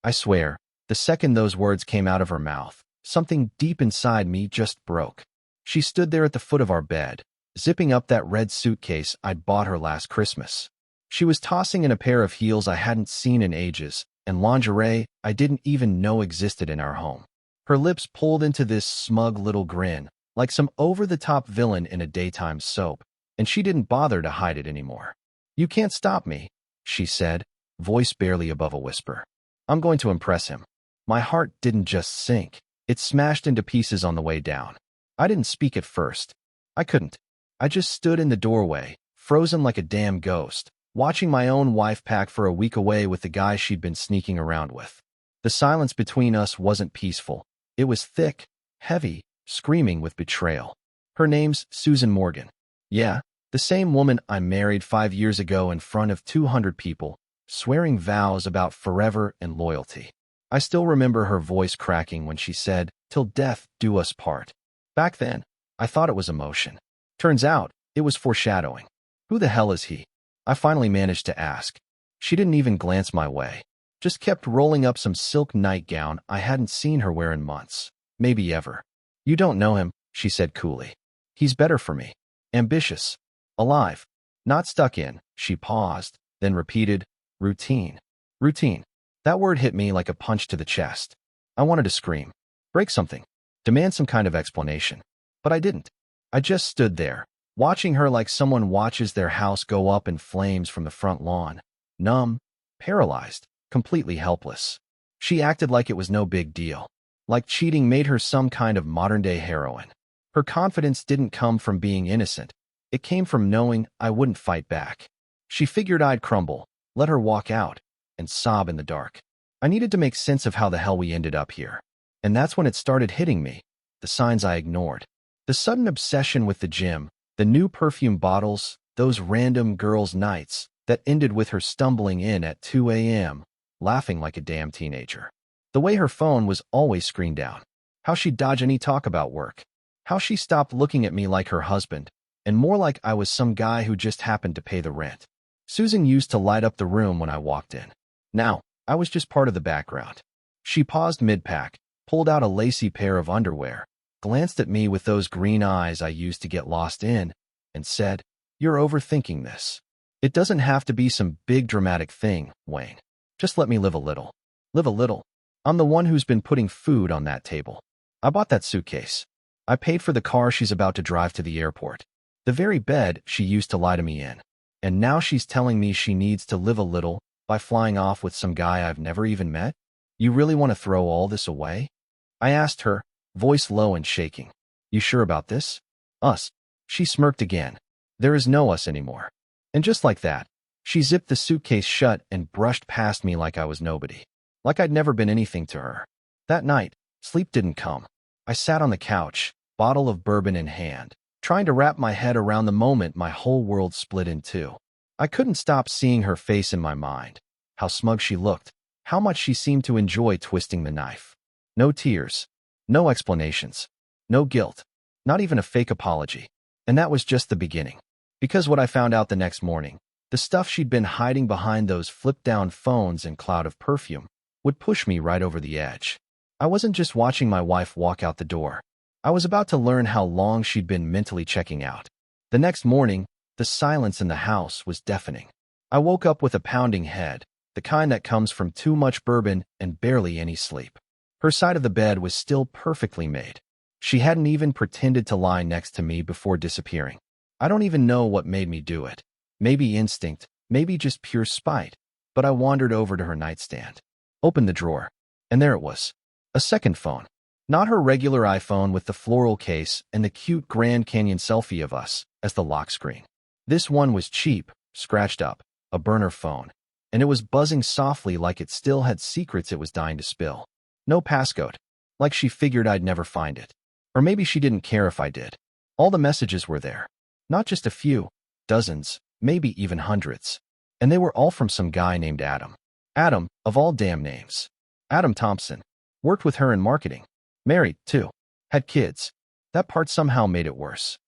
I swear, the second those words came out of her mouth, something deep inside me just broke. She stood there at the foot of our bed, zipping up that red suitcase I'd bought her last Christmas. She was tossing in a pair of heels I hadn't seen in ages, and lingerie I didn't even know existed in our home. Her lips pulled into this smug little grin, like some over-the-top villain in a daytime soap, and she didn't bother to hide it anymore. "You can't stop me," she said, voice barely above a whisper. "I'm going to impress him." My heart didn't just sink. It smashed into pieces on the way down. I didn't speak at first. I couldn't. I just stood in the doorway, frozen like a damn ghost, watching my own wife pack for a week away with the guy she'd been sneaking around with. The silence between us wasn't peaceful. It was thick, heavy, screaming with betrayal. Her name's Susan Morgan. Yeah, the same woman I married 5 years ago in front of 200 people, swearing vows about forever and loyalty. I still remember her voice cracking when she said, "Till death do us part." Back then, I thought it was emotion. Turns out, it was foreshadowing. Who the hell is he? I finally managed to ask. She didn't even glance my way. Just kept rolling up some silk nightgown I hadn't seen her wear in months, maybe ever. "You don't know him," she said coolly. "He's better for me. Ambitious. Alive. Not stuck in." She paused, then repeated, "Routine. Routine." That word hit me like a punch to the chest. I wanted to scream, break something, demand some kind of explanation. But I didn't. I just stood there, watching her like someone watches their house go up in flames from the front lawn. Numb, paralyzed, completely helpless. She acted like it was no big deal, like cheating made her some kind of modern-day heroine. Her confidence didn't come from being innocent. It came from knowing I wouldn't fight back. She figured I'd crumble, let her walk out, and sob in the dark. I needed to make sense of how the hell we ended up here. And that's when it started hitting me, the signs I ignored. The sudden obsession with the gym, the new perfume bottles, those random girls' nights that ended with her stumbling in at 2 a.m., laughing like a damn teenager. The way her phone was always screened down. How she'd dodge any talk about work. How she stopped looking at me like her husband, and more like I was some guy who just happened to pay the rent. Susan used to light up the room when I walked in. Now, I was just part of the background. She paused mid-pack, pulled out a lacy pair of underwear, glanced at me with those green eyes I used to get lost in, and said, "You're overthinking this. It doesn't have to be some big dramatic thing, Wayne. Just let me live a little." Live a little? I'm the one who's been putting food on that table. I bought that suitcase. I paid for the car she's about to drive to the airport. The very bed she used to lie to me in. And now she's telling me she needs to live a little by flying off with some guy I've never even met? You really want to throw all this away? I asked her, voice low and shaking. You sure about this? Us. She smirked again. There is no us anymore. And just like that, she zipped the suitcase shut and brushed past me like I was nobody. Like I'd never been anything to her. That night, sleep didn't come. I sat on the couch, bottle of bourbon in hand, trying to wrap my head around the moment my whole world split in two. I couldn't stop seeing her face in my mind. How smug she looked. How much she seemed to enjoy twisting the knife. No tears. No explanations. No guilt. Not even a fake apology. And that was just the beginning. Because what I found out the next morning, the stuff she'd been hiding behind those flip-down phones and cloud of perfume, would push me right over the edge. I wasn't just watching my wife walk out the door. I was about to learn how long she'd been mentally checking out. The next morning, the silence in the house was deafening. I woke up with a pounding head, the kind that comes from too much bourbon and barely any sleep. Her side of the bed was still perfectly made. She hadn't even pretended to lie next to me before disappearing. I don't even know what made me do it. Maybe instinct, maybe just pure spite. But I wandered over to her nightstand, opened the drawer, and there it was. A second phone. Not her regular iPhone with the floral case and the cute Grand Canyon selfie of us as the lock screen. This one was cheap, scratched up, a burner phone, and it was buzzing softly like it still had secrets it was dying to spill. No passcode, like she figured I'd never find it. Or maybe she didn't care if I did. All the messages were there. Not just a few, dozens, maybe even hundreds. And they were all from some guy named Adam. Adam, of all damn names. Adam Thompson. Worked with her in marketing. Married, too. Had kids. That part somehow made it worse.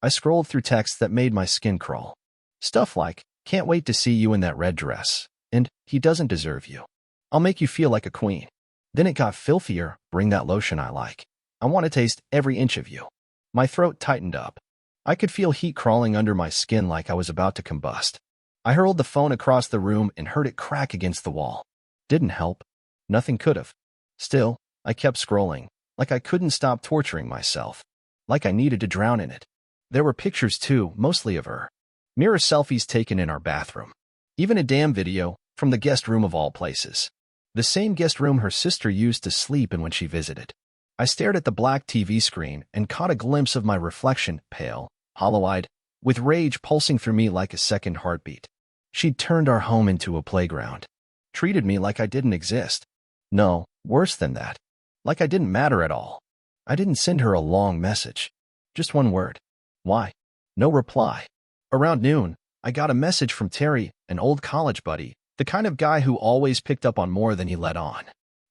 I scrolled through texts that made my skin crawl. Stuff like, "Can't wait to see you in that red dress," and "He doesn't deserve you." I'll make you feel like a queen. Then it got filthier. Bring that lotion I like. I want to taste every inch of you. My throat tightened up. I could feel heat crawling under my skin like I was about to combust. I hurled the phone across the room and heard it crack against the wall. Didn't help. Nothing could have. Still, I kept scrolling, like I couldn't stop torturing myself. Like I needed to drown in it. There were pictures too, mostly of her. Mirror selfies taken in our bathroom. Even a damn video, from the guest room of all places. The same guest room her sister used to sleep in when she visited. I stared at the black TV screen and caught a glimpse of my reflection, pale, hollow-eyed, with rage pulsing through me like a second heartbeat. She'd turned our home into a playground. Treated me like I didn't exist. No, worse than that. Like I didn't matter at all. I didn't send her a long message. Just one word. Why? No reply. Around noon, I got a message from Terry, an old college buddy, the kind of guy who always picked up on more than he let on.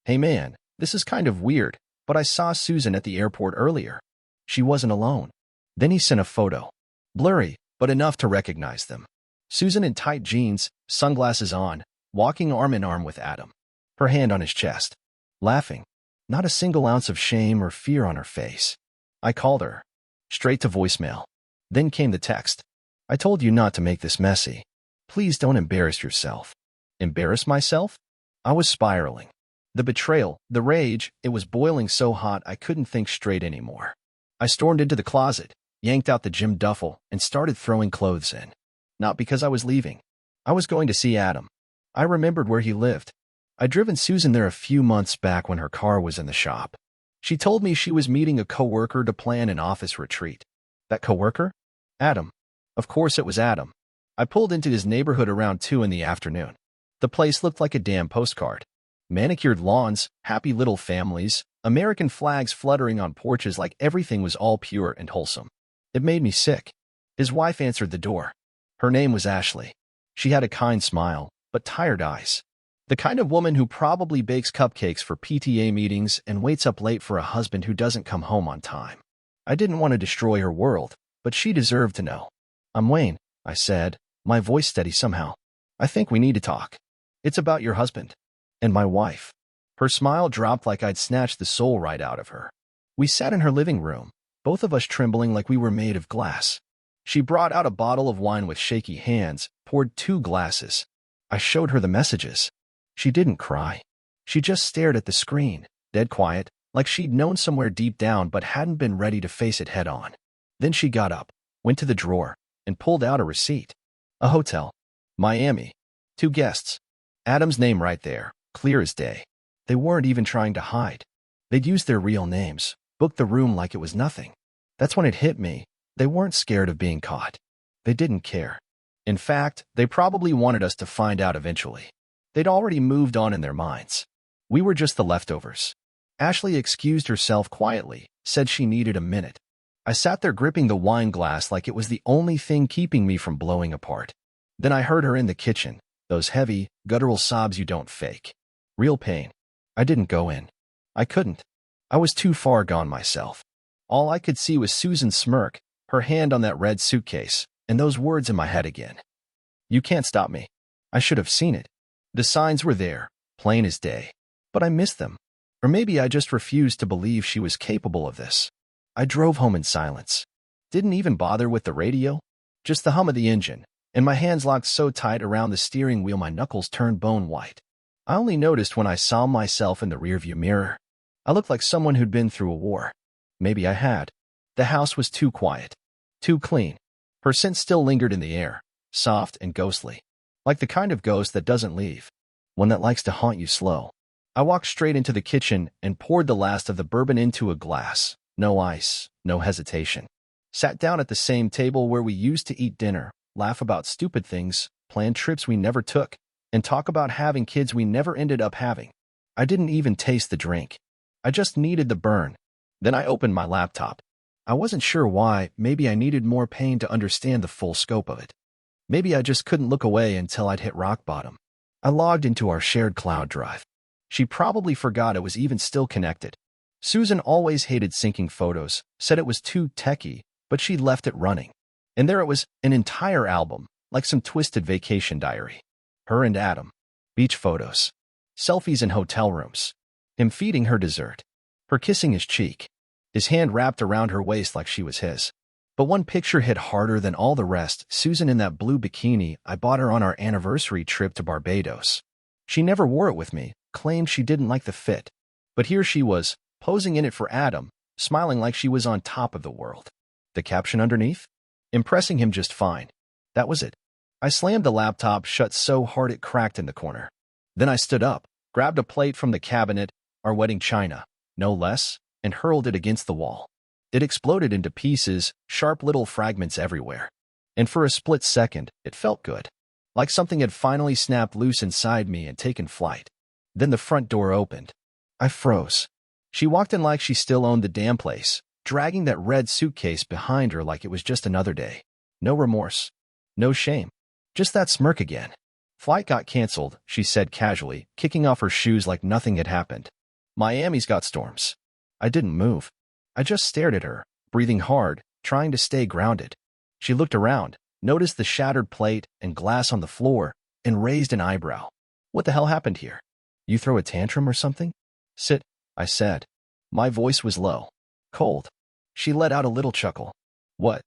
Hey man, this is kind of weird, but I saw Susan at the airport earlier. She wasn't alone. Then he sent a photo. Blurry, but enough to recognize them. Susan in tight jeans, sunglasses on, walking arm in arm with Adam. Her hand on his chest. Laughing. Not a single ounce of shame or fear on her face. I called her. Straight to voicemail. Then came the text. I told you not to make this messy. Please don't embarrass yourself. Embarrass myself? I was spiraling. The betrayal, the rage, it was boiling so hot I couldn't think straight anymore. I stormed into the closet, yanked out the gym duffel, and started throwing clothes in. Not because I was leaving. I was going to see Adam. I remembered where he lived. I'd driven Susan there a few months back when her car was in the shop. She told me she was meeting a coworker to plan an office retreat. That coworker? Adam. Of course it was Adam. I pulled into his neighborhood around 2 in the afternoon. The place looked like a damn postcard. Manicured lawns, happy little families, American flags fluttering on porches like everything was all pure and wholesome. It made me sick. His wife answered the door. Her name was Ashley. She had a kind smile, but tired eyes. The kind of woman who probably bakes cupcakes for PTA meetings and waits up late for a husband who doesn't come home on time. I didn't want to destroy her world, but she deserved to know. I'm Wayne, I said, my voice steady somehow. I think we need to talk. It's about your husband. And my wife. Her smile dropped like I'd snatched the soul right out of her. We sat in her living room, both of us trembling like we were made of glass. She brought out a bottle of wine with shaky hands, poured 2 glasses. I showed her the messages. She didn't cry. She just stared at the screen, dead quiet, like she'd known somewhere deep down but hadn't been ready to face it head on. Then she got up, went to the drawer, and pulled out a receipt. A hotel. Miami. 2 guests. Adam's name right there, clear as day. They weren't even trying to hide. They'd used their real names, booked the room like it was nothing. That's when it hit me. They weren't scared of being caught. They didn't care. In fact, they probably wanted us to find out eventually. They'd already moved on in their minds. We were just the leftovers. Ashley excused herself quietly, said she needed a minute. I sat there gripping the wine glass like it was the only thing keeping me from blowing apart. Then I heard her in the kitchen, those heavy, guttural sobs you don't fake. Real pain. I didn't go in. I couldn't. I was too far gone myself. All I could see was Susan's smirk, her hand on that red suitcase, and those words in my head again. You can't stop me. I should have seen it. The signs were there, plain as day. But I missed them. Or maybe I just refused to believe she was capable of this. I drove home in silence. Didn't even bother with the radio. Just the hum of the engine, and my hands locked so tight around the steering wheel my knuckles turned bone white. I only noticed when I saw myself in the rearview mirror. I looked like someone who'd been through a war. Maybe I had. The house was too quiet. Too clean. Her scent still lingered in the air, soft and ghostly. Like the kind of ghost that doesn't leave. One that likes to haunt you slow. I walked straight into the kitchen and poured the last of the bourbon into a glass. No ice, no hesitation. Sat down at the same table where we used to eat dinner, laugh about stupid things, plan trips we never took, and talk about having kids we never ended up having. I didn't even taste the drink. I just needed the burn. Then I opened my laptop. I wasn't sure why. Maybe I needed more pain to understand the full scope of it. Maybe I just couldn't look away until I'd hit rock bottom. I logged into our shared cloud drive. She probably forgot it was even still connected. Susan always hated syncing photos, said it was too techy, but she left it running. And there it was, an entire album, like some twisted vacation diary. Her and Adam. Beach photos. selfies in hotel rooms, him feeding her dessert, her kissing his cheek, his hand wrapped around her waist like she was his. But one picture hit harder than all the rest, Susan in that blue bikini I bought her on our anniversary trip to Barbados. She never wore it with me, claimed she didn't like the fit. But here she was, posing in it for Adam, smiling like she was on top of the world. The caption underneath? Impressing him just fine. That was it. I slammed the laptop shut so hard it cracked in the corner. Then I stood up, grabbed a plate from the cabinet, our wedding china, no less, and hurled it against the wall. It exploded into pieces, sharp little fragments everywhere. And for a split second, it felt good. Like something had finally snapped loose inside me and taken flight. Then the front door opened. I froze. She walked in like she still owned the damn place, dragging that red suitcase behind her like it was just another day. No remorse. No shame. Just that smirk again. Flight got canceled, she said casually, kicking off her shoes like nothing had happened. Miami's got storms. I didn't move. I just stared at her, breathing hard, trying to stay grounded. She looked around, noticed the shattered plate and glass on the floor, and raised an eyebrow. What the hell happened here? You throw a tantrum or something? Sit, I said. My voice was low. Cold. She let out a little chuckle. What?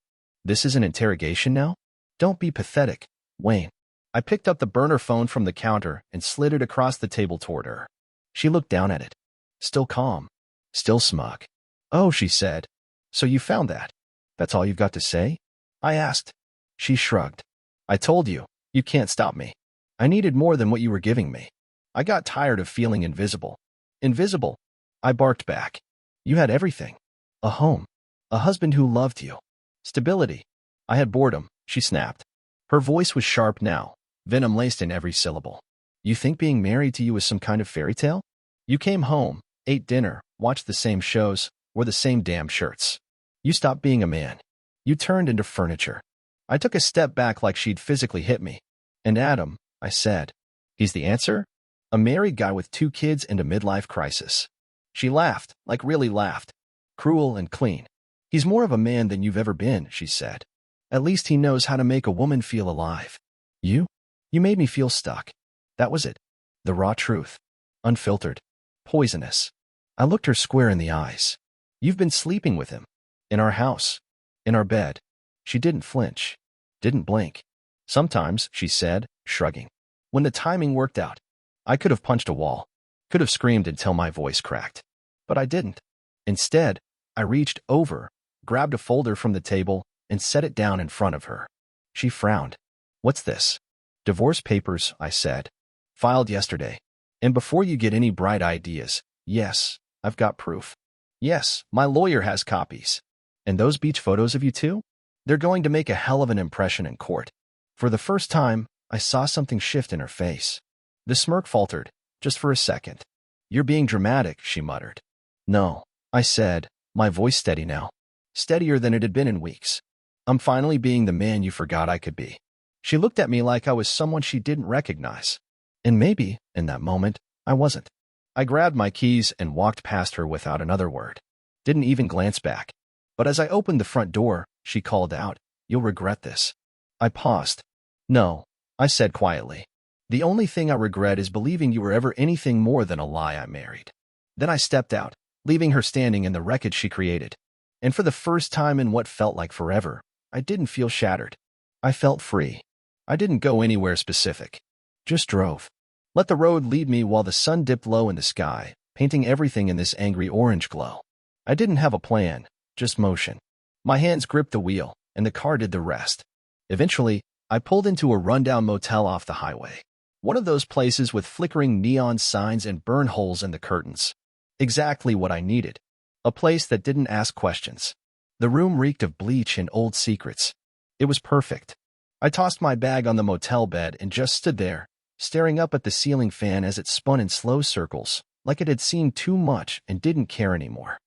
This is an interrogation now? Don't be pathetic, Wayne. I picked up the burner phone from the counter and slid it across the table toward her. She looked down at it. Still calm. Still smug. Oh, she said. So you found that? That's all you've got to say? I asked. She shrugged. I told you, you can't stop me. I needed more than what you were giving me. I got tired of feeling invisible. Invisible? I barked back. You had everything. A home. A husband who loved you. Stability. I had boredom, she snapped. Her voice was sharp now, venom laced in every syllable. You think being married to you is some kind of fairy tale? You came home, ate dinner, watched the same shows, wore the same damn shirts. You stopped being a man. You turned into furniture. I took a step back like she'd physically hit me. And Adam, I said. He's the answer? A married guy with 2 kids and a midlife crisis. She laughed, like really laughed. Cruel and clean. He's more of a man than you've ever been, she said. At least he knows how to make a woman feel alive. You? You made me feel stuck. That was it. The raw truth. Unfiltered. Poisonous. I looked her square in the eyes. You've been sleeping with him. In our house. In our bed. She didn't flinch. Didn't blink. Sometimes, she said, shrugging. When the timing worked out. I could have punched a wall. Could have screamed until my voice cracked. But I didn't. Instead, I reached over, grabbed a folder from the table, and set it down in front of her. She frowned. What's this? Divorce papers, I said. Filed yesterday. And before you get any bright ideas, yes, I've got proof. Yes, my lawyer has copies. And those beach photos of you too? They're going to make a hell of an impression in court. For the first time, I saw something shift in her face. The smirk faltered, just for a second. You're being dramatic, she muttered. No, I said, my voice steady now. Steadier than it had been in weeks. I'm finally being the man you forgot I could be. She looked at me like I was someone she didn't recognize. And maybe, in that moment, I wasn't. I grabbed my keys and walked past her without another word. Didn't even glance back. But as I opened the front door, she called out, You'll regret this. I paused. No, I said quietly. The only thing I regret is believing you were ever anything more than a lie I married. Then I stepped out, leaving her standing in the wreckage she created. And for the first time in what felt like forever, I didn't feel shattered. I felt free. I didn't go anywhere specific. Just drove. Let the road lead me while the sun dipped low in the sky, painting everything in this angry orange glow. I didn't have a plan, just motion. My hands gripped the wheel, and the car did the rest. Eventually, I pulled into a rundown motel off the highway. One of those places with flickering neon signs and burn holes in the curtains. Exactly what I needed. A place that didn't ask questions. The room reeked of bleach and old secrets. It was perfect. I tossed my bag on the motel bed and just stood there, staring up at the ceiling fan as it spun in slow circles, like it had seen too much and didn't care anymore.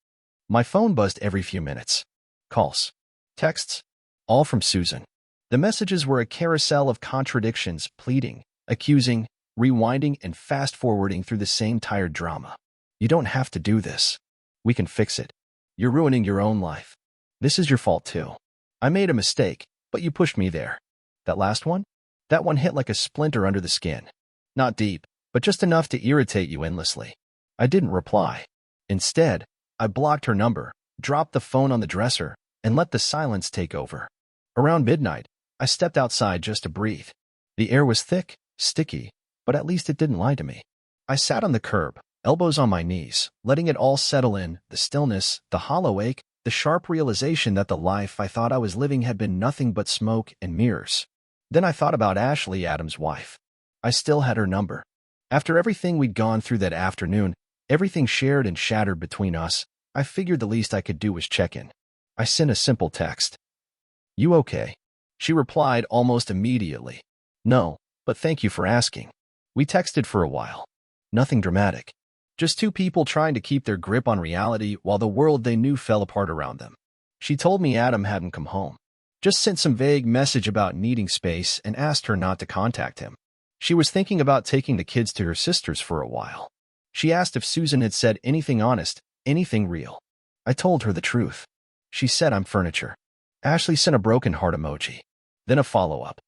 My phone buzzed every few minutes. Calls. Texts. All from Susan. The messages were a carousel of contradictions, pleading, accusing, rewinding, and fast-forwarding through the same tired drama. You don't have to do this. We can fix it. You're ruining your own life. This is your fault too. I made a mistake, but you pushed me there. That last one? That one hit like a splinter under the skin. Not deep, but just enough to irritate you endlessly. I didn't reply. Instead, I blocked her number, dropped the phone on the dresser, and let the silence take over. Around midnight, I stepped outside just to breathe. The air was thick, sticky, but at least it didn't lie to me. I sat on the curb, elbows on my knees, letting it all settle in, the stillness, the hollow ache, the sharp realization that the life I thought I was living had been nothing but smoke and mirrors. Then I thought about Ashley, Adam's wife. I still had her number. After everything we'd gone through that afternoon, everything shared and shattered between us, I figured the least I could do was check in. I sent a simple text. "You okay?" She replied almost immediately. "No, but thank you for asking." We texted for a while. Nothing dramatic. Just two people trying to keep their grip on reality while the world they knew fell apart around them. She told me Adam hadn't come home. Just sent some vague message about needing space and asked her not to contact him. She was thinking about taking the kids to her sister's for a while. She asked if Susan had said anything honest, anything real. I told her the truth. She said I'm furniture. Ashley sent a broken heart emoji. Then a follow-up.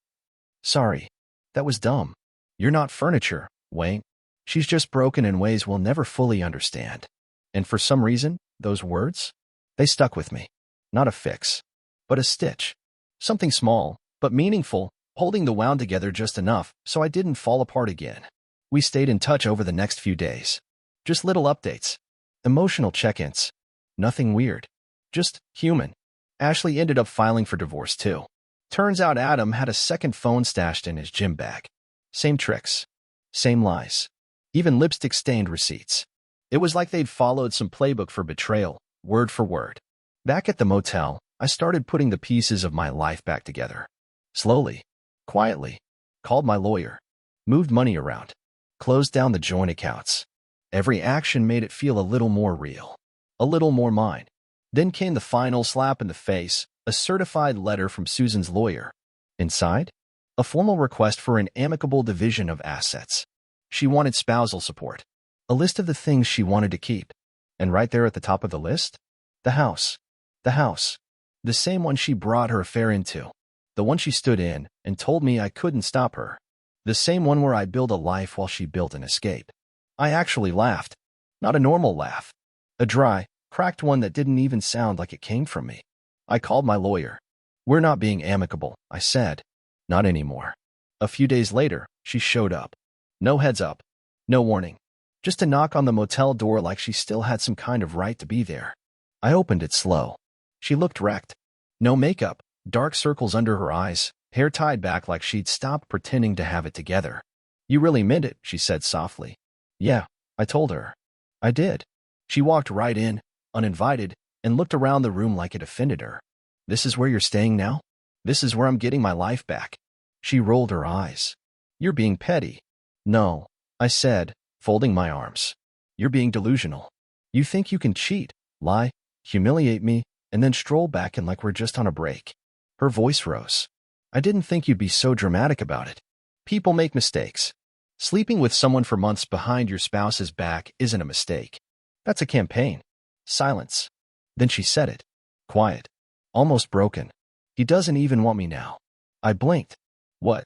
"Sorry. That was dumb. You're not furniture, Wayne. She's just broken in ways we'll never fully understand." And for some reason, those words? They stuck with me. Not a fix, but a stitch. Something small, but meaningful, holding the wound together just enough so I didn't fall apart again. We stayed in touch over the next few days. Just little updates. Emotional check-ins. Nothing weird. Just human. Ashley ended up filing for divorce too. Turns out Adam had a second phone stashed in his gym bag. Same tricks. Same lies. Even lipstick-stained receipts. It was like they'd followed some playbook for betrayal, word for word. Back at the motel, I started putting the pieces of my life back together. Slowly. Quietly. Called my lawyer. Moved money around. Closed down the joint accounts. Every action made it feel a little more real. A little more mine. Then came the final slap in the face, a certified letter from Susan's lawyer. Inside, a formal request for an amicable division of assets. She wanted spousal support. A list of the things she wanted to keep. And right there at the top of the list? The house. The house. The same one she brought her affair into. The one she stood in and told me I couldn't stop her. The same one where I built a life while she built an escape. I actually laughed. Not a normal laugh. A dry, cracked one that didn't even sound like it came from me. I called my lawyer. "We're not being amicable," I said. "Not anymore." A few days later, she showed up. No heads up. No warning. Just a knock on the motel door like she still had some kind of right to be there. I opened it slow. She looked wrecked. No makeup, dark circles under her eyes, hair tied back like she'd stopped pretending to have it together. "You really meant it," she said softly. "Yeah," I told her. "I did." She walked right in, uninvited, and looked around the room like it offended her. "This is where you're staying now? This is where I'm getting my life back?" She rolled her eyes. "You're being petty." "No," I said, folding my arms. "You're being delusional. You think you can cheat, lie, humiliate me, and then stroll back in like we're just on a break." Her voice rose. "I didn't think you'd be so dramatic about it. People make mistakes. Sleeping with someone for months behind your spouse's back isn't a mistake. That's a campaign." Silence. Then she said it. Quiet. Almost broken. "He doesn't even want me now." I blinked. "What?"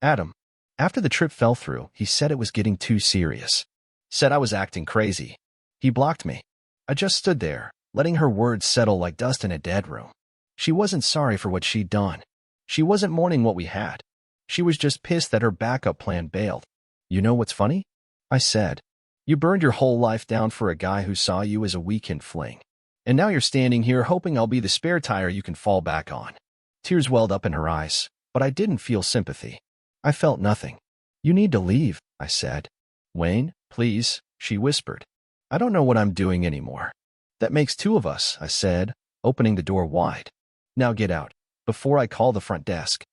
"Adam. After the trip fell through, he said it was getting too serious. Said I was acting crazy. He blocked me." I just stood there, letting her words settle like dust in a dead room. She wasn't sorry for what she'd done. She wasn't mourning what we had. She was just pissed that her backup plan bailed. "You know what's funny?" I said. "You burned your whole life down for a guy who saw you as a weekend fling. And now you're standing here hoping I'll be the spare tire you can fall back on." Tears welled up in her eyes, but I didn't feel sympathy. I felt nothing. "You need to leave," I said. "Wayne, please," she whispered. "I don't know what I'm doing anymore." "That makes two of us," I said, opening the door wide. "Now get out, before I call the front desk."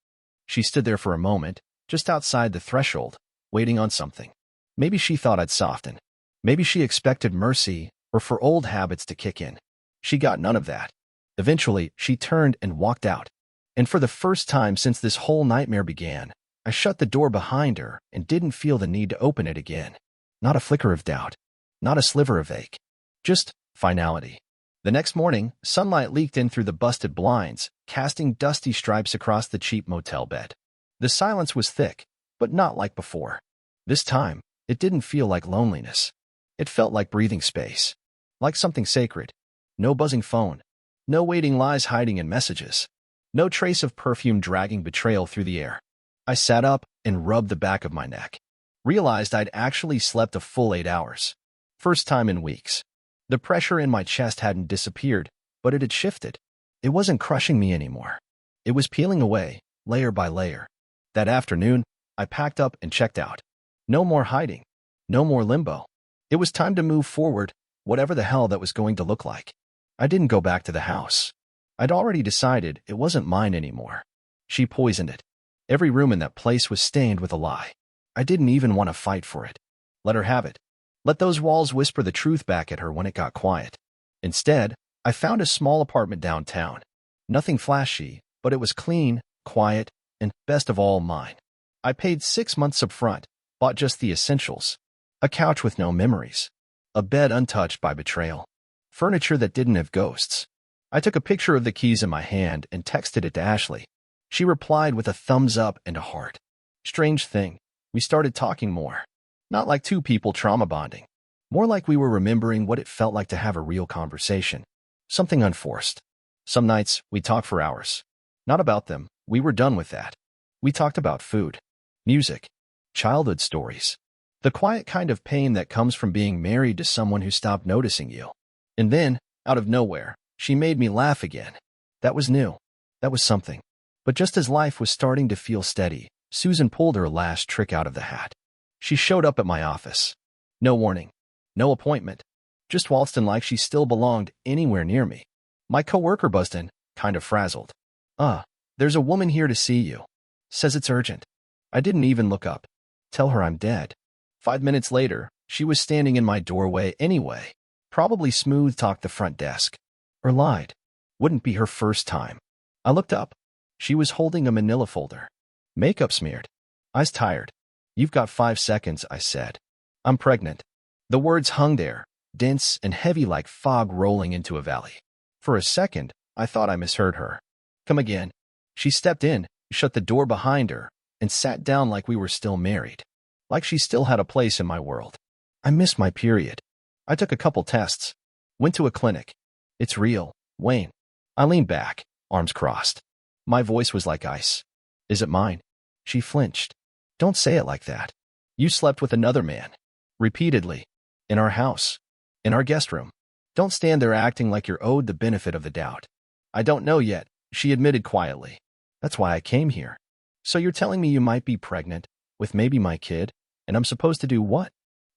She stood there for a moment, just outside the threshold, waiting on something. Maybe she thought I'd soften. Maybe she expected mercy or for old habits to kick in. She got none of that. Eventually, she turned and walked out. And for the first time since this whole nightmare began, I shut the door behind her and didn't feel the need to open it again. Not a flicker of doubt. Not a sliver of ache. Just finality. The next morning, sunlight leaked in through the busted blinds, casting dusty stripes across the cheap motel bed. The silence was thick, but not like before. This time, It didn't feel like loneliness. It felt like breathing space. Like something sacred. No buzzing phone. No waiting lies hiding in messages. No trace of perfume dragging betrayal through the air. I sat up and rubbed the back of my neck. Realized I'd actually slept a full 8 hours. First time in weeks. The pressure in my chest hadn't disappeared, but it had shifted. It wasn't crushing me anymore. It was peeling away, layer by layer. That afternoon, I packed up and checked out. No more hiding. No more limbo. It was time to move forward, whatever the hell that was going to look like. I didn't go back to the house. I'd already decided it wasn't mine anymore. She poisoned it. Every room in that place was stained with a lie. I didn't even want to fight for it. Let her have it. Let those walls whisper the truth back at her when it got quiet. Instead, I found a small apartment downtown. Nothing flashy, but it was clean, quiet, and, best of all, mine. I paid 6 months up front, bought just the essentials. A couch with no memories. A bed untouched by betrayal. Furniture that didn't have ghosts. I took a picture of the keys in my hand and texted it to Ashley. She replied with a thumbs up and a heart. Strange thing, we started talking more. Not like two people trauma bonding. More like we were remembering what it felt like to have a real conversation. Something unforced. Some nights, we talked for hours. Not about them, we were done with that. We talked about food, music, childhood stories. The quiet kind of pain that comes from being married to someone who stopped noticing you. And then, out of nowhere, she made me laugh again. That was new. That was something. But just as life was starting to feel steady, Susan pulled her last trick out of the hat. She showed up at my office. No warning. No appointment. Just waltzed in like she still belonged anywhere near me. My coworker buzzed in, kind of frazzled. There's a woman here to see you. Says it's urgent. I didn't even look up. Tell her I'm dead. 5 minutes later, she was standing in my doorway anyway. Probably smooth-talked the front desk. Or lied. Wouldn't be her first time. I looked up. She was holding a manila folder. Makeup smeared. Eyes tired. You've got 5 seconds, I said. I'm pregnant. The words hung there, dense and heavy like fog rolling into a valley. For a second, I thought I misheard her. Come again. She stepped in, shut the door behind her, and sat down like we were still married. Like she still had a place in my world. I missed my period. I took a couple tests. Went to a clinic. It's real, Wayne. I leaned back, arms crossed. My voice was like ice. Is it mine? She flinched. Don't say it like that. You slept with another man. Repeatedly. In our house. In our guest room. Don't stand there acting like you're owed the benefit of the doubt. I don't know yet, she admitted quietly. That's why I came here. So you're telling me you might be pregnant, with maybe my kid, and I'm supposed to do what?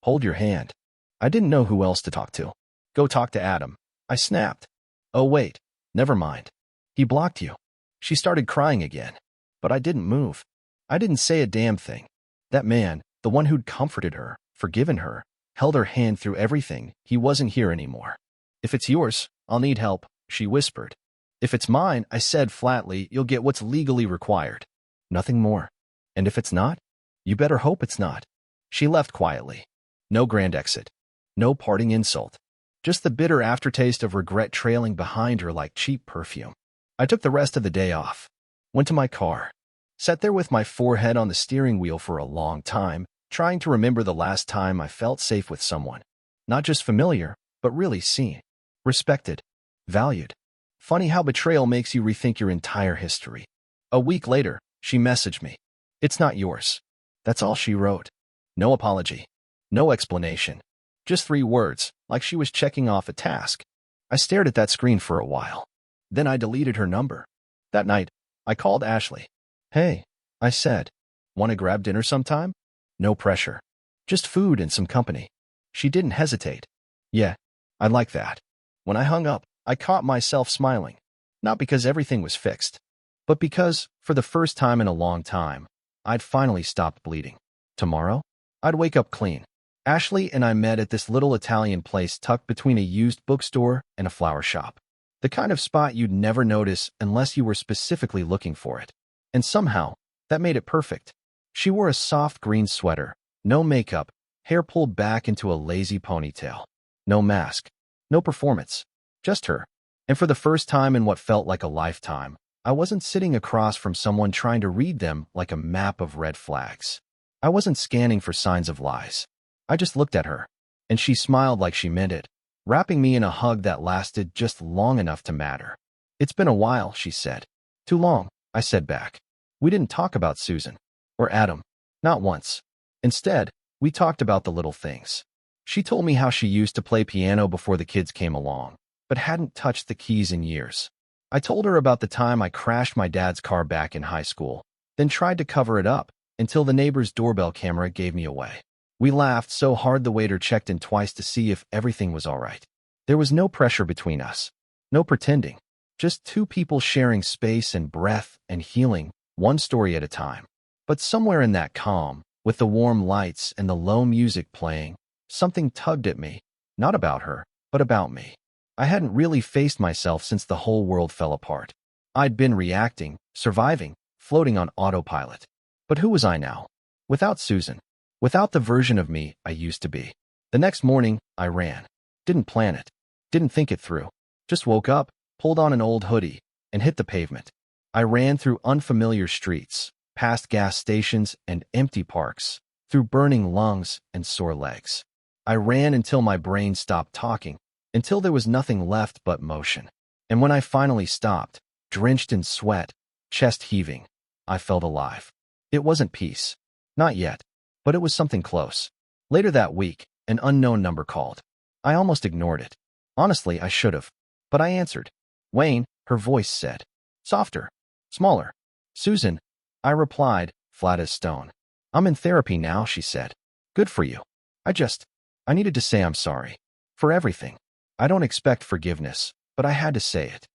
Hold your hand. I didn't know who else to talk to. Go talk to Adam. I snapped. Oh wait, never mind. He blocked you. She started crying again. But I didn't move. I didn't say a damn thing. That man, the one who'd comforted her, forgiven her, held her hand through everything, he wasn't here anymore. If it's yours, I'll need help, she whispered. If it's mine, I said flatly, you'll get what's legally required. Nothing more. And if it's not, you better hope it's not. She left quietly. No grand exit. No parting insult. Just the bitter aftertaste of regret trailing behind her like cheap perfume. I took the rest of the day off. Went to my car. Sat there with my forehead on the steering wheel for a long time, trying to remember the last time I felt safe with someone. Not just familiar, but really seen. Respected. Valued. Funny how betrayal makes you rethink your entire history. A week later, she messaged me. It's not yours. That's all she wrote. No apology. No explanation. Just 3 words, like she was checking off a task. I stared at that screen for a while. Then I deleted her number. That night, I called Ashley. Hey, I said. Want to grab dinner sometime? No pressure. Just food and some company. She didn't hesitate. Yeah, I'd like that. When I hung up, I caught myself smiling. Not because everything was fixed, but because, for the first time in a long time, I'd finally stopped bleeding. Tomorrow, I'd wake up clean. Ashley and I met at this little Italian place tucked between a used bookstore and a flower shop. The kind of spot you'd never notice unless you were specifically looking for it. And somehow, that made it perfect. She wore a soft green sweater, no makeup, hair pulled back into a lazy ponytail. No mask. No performance. Just her. And for the first time in what felt like a lifetime, I wasn't sitting across from someone trying to read them like a map of red flags. I wasn't scanning for signs of lies. I just looked at her, and she smiled like she meant it, wrapping me in a hug that lasted just long enough to matter. It's been a while, she said. Too long, I said back. We didn't talk about Susan. Or Adam. Not once. Instead, we talked about the little things. She told me how she used to play piano before the kids came along, but hadn't touched the keys in years. I told her about the time I crashed my dad's car back in high school, then tried to cover it up until the neighbor's doorbell camera gave me away. We laughed so hard the waiter checked in twice to see if everything was all right. There was no pressure between us. No pretending. Just two people sharing space and breath and healing, one story at a time. But somewhere in that calm, with the warm lights and the low music playing, something tugged at me, not about her, but about me. I hadn't really faced myself since the whole world fell apart. I'd been reacting, surviving, floating on autopilot. But who was I now? Without Susan. Without the version of me I used to be. The next morning, I ran. Didn't plan it. Didn't think it through. Just woke up, pulled on an old hoodie, and hit the pavement. I ran through unfamiliar streets, past gas stations and empty parks, through burning lungs and sore legs. I ran until my brain stopped talking, until there was nothing left but motion. And when I finally stopped, drenched in sweat, chest heaving, I felt alive. It wasn't peace. Not yet. But it was something close. Later that week, an unknown number called. I almost ignored it. Honestly, I should have. But I answered. Wayne, her voice said. Softer. Smaller. Susan. I replied, flat as stone. I'm in therapy now, she said. Good for you. I needed to say I'm sorry. For everything. I don't expect forgiveness, but I had to say it.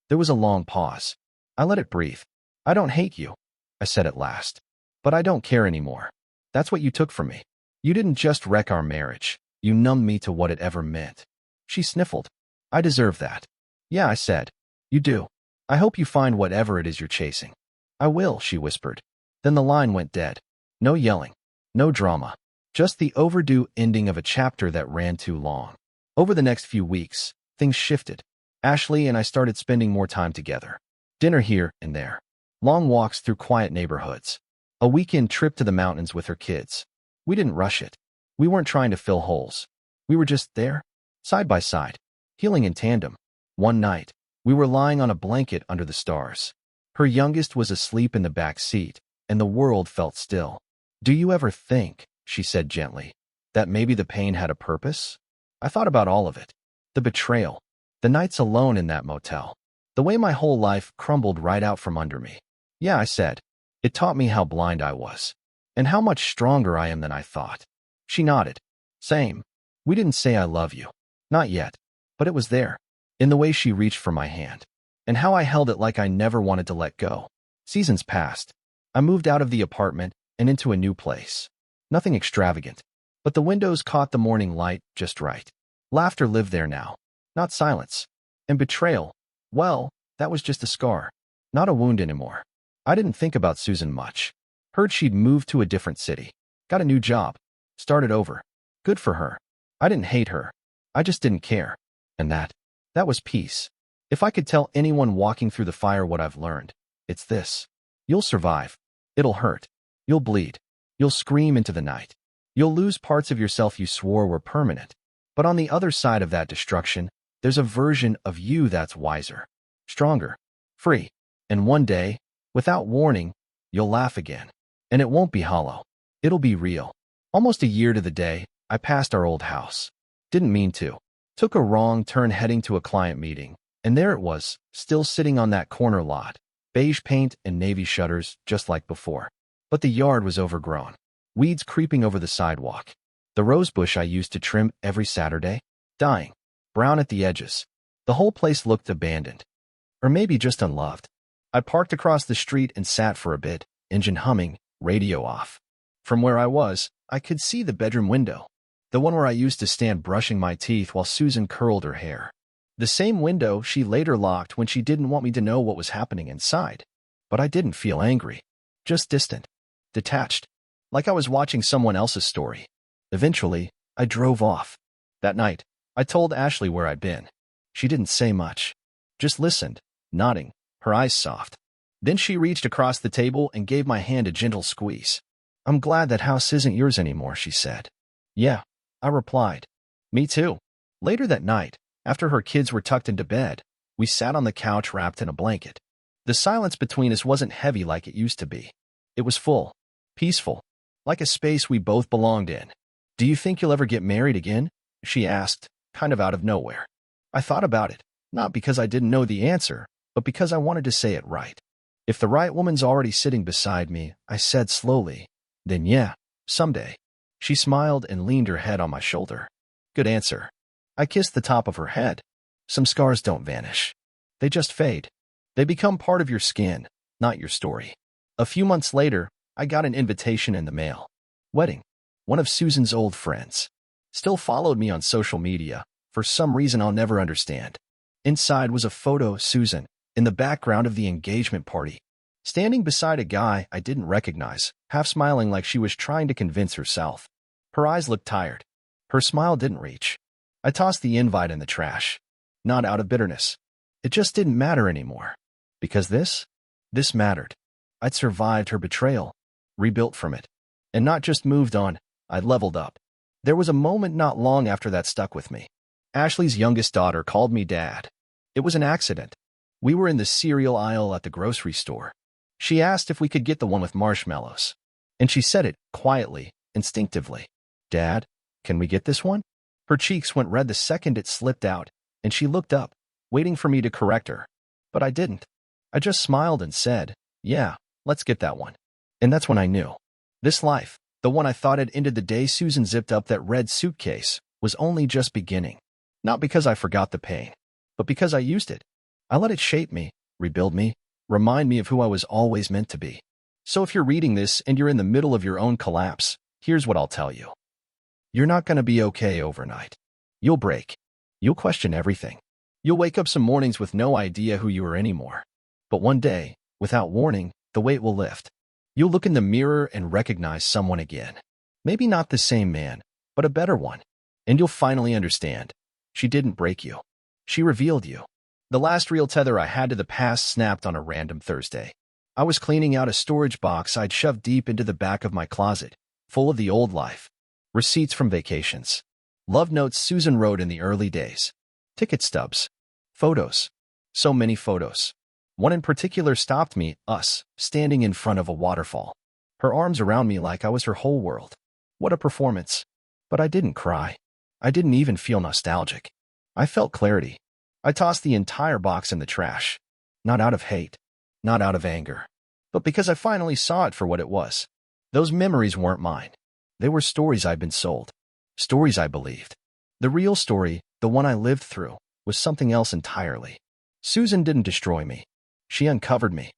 There was a long pause. I let it breathe. I don't hate you, I said at last. But I don't care anymore. That's what you took from me. You didn't just wreck our marriage. You numbed me to what it ever meant. She sniffled. I deserve that. Yeah, I said. You do. I hope you find whatever it is you're chasing. I will, she whispered. Then the line went dead. No yelling. No drama. Just the overdue ending of a chapter that ran too long. Over the next few weeks, things shifted. Ashley and I started spending more time together. Dinner here and there. Long walks through quiet neighborhoods. A weekend trip to the mountains with her kids. We didn't rush it. We weren't trying to fill holes. We were just there, side by side, healing in tandem. One night, we were lying on a blanket under the stars. Her youngest was asleep in the back seat, and the world felt still. Do you ever think, she said gently, that maybe the pain had a purpose? I thought about all of it. The betrayal, the nights alone in that motel, the way my whole life crumbled right out from under me. Yeah, I said. It taught me how blind I was, and how much stronger I am than I thought. She nodded. Same. We didn't say I love you. Not yet. But it was there, in the way she reached for my hand, and how I held it like I never wanted to let go. Seasons passed. I moved out of the apartment and into a new place. Nothing extravagant, but the windows caught the morning light just right. Laughter lived there now, not silence. And betrayal, well, that was just a scar, not a wound anymore. I didn't think about Susan much. Heard she'd moved to a different city, got a new job, started over. Good for her. I didn't hate her. I just didn't care. And that was peace. If I could tell anyone walking through the fire what I've learned, it's this. You'll survive. It'll hurt. You'll bleed. You'll scream into the night. You'll lose parts of yourself you swore were permanent. But on the other side of that destruction, there's a version of you that's wiser, stronger, free. And one day, without warning, you'll laugh again. And it won't be hollow. It'll be real. Almost a year to the day, I passed our old house. Didn't mean to. Took a wrong turn heading to a client meeting, and there it was, still sitting on that corner lot. Beige paint and navy shutters, just like before. But the yard was overgrown. Weeds creeping over the sidewalk. The rosebush I used to trim every Saturday, dying. Brown at the edges. The whole place looked abandoned. Or maybe just unloved. I parked across the street and sat for a bit, engine humming, radio off. From where I was, I could see the bedroom window. The one where I used to stand brushing my teeth while Susan curled her hair. The same window she later locked when she didn't want me to know what was happening inside. But I didn't feel angry. Just distant. Detached. Like I was watching someone else's story. Eventually, I drove off. That night, I told Ashley where I'd been. She didn't say much. Just listened, nodding, her eyes soft. Then she reached across the table and gave my hand a gentle squeeze. I'm glad that house isn't yours anymore, she said. Yeah, I replied. Me too. Later that night, after her kids were tucked into bed, we sat on the couch wrapped in a blanket. The silence between us wasn't heavy like it used to be. It was full, peaceful, like a space we both belonged in. Do you think you'll ever get married again? She asked, kind of out of nowhere. I thought about it, not because I didn't know the answer, but because I wanted to say it right. If the right woman's already sitting beside me, I said slowly, then yeah, someday. She smiled and leaned her head on my shoulder. Good answer. I kissed the top of her head. Some scars don't vanish. They just fade. They become part of your skin, not your story. A few months later, I got an invitation in the mail. Wedding. One of Susan's old friends. Still followed me on social media, for some reason I'll never understand. Inside was a photo of Susan, in the background of the engagement party, standing beside a guy I didn't recognize, half smiling like she was trying to convince herself. Her eyes looked tired. Her smile didn't reach. I tossed the invite in the trash. Not out of bitterness. It just didn't matter anymore. Because this mattered. I'd survived her betrayal, rebuilt from it, and not just moved on, I'd leveled up. There was a moment not long after that stuck with me. Ashley's youngest daughter called me Dad. It was an accident. We were in the cereal aisle at the grocery store. She asked if we could get the one with marshmallows. And she said it quietly, instinctively. Dad, can we get this one? Her cheeks went red the second it slipped out, and she looked up, waiting for me to correct her. But I didn't. I just smiled and said, yeah, let's get that one. And that's when I knew. This life, the one I thought had ended the day Susan zipped up that red suitcase, was only just beginning. Not because I forgot the pain, but because I used it. I let it shape me, rebuild me, remind me of who I was always meant to be. So if you're reading this and you're in the middle of your own collapse, here's what I'll tell you. You're not going to be okay overnight. You'll break. You'll question everything. You'll wake up some mornings with no idea who you are anymore. But one day, without warning, the weight will lift. You'll look in the mirror and recognize someone again. Maybe not the same man, but a better one. And you'll finally understand. She didn't break you. She revealed you. The last real tether I had to the past snapped on a random Thursday. I was cleaning out a storage box I'd shoved deep into the back of my closet, full of the old life. Receipts from vacations. Love notes Susan wrote in the early days. Ticket stubs. Photos. So many photos. One in particular stopped me, us, standing in front of a waterfall. Her arms around me like I was her whole world. What a performance. But I didn't cry. I didn't even feel nostalgic. I felt clarity. I tossed the entire box in the trash. Not out of hate. Not out of anger. But because I finally saw it for what it was. Those memories weren't mine. They were stories I'd been sold. Stories I believed. The real story, the one I lived through, was something else entirely. Susan didn't destroy me. She uncovered me.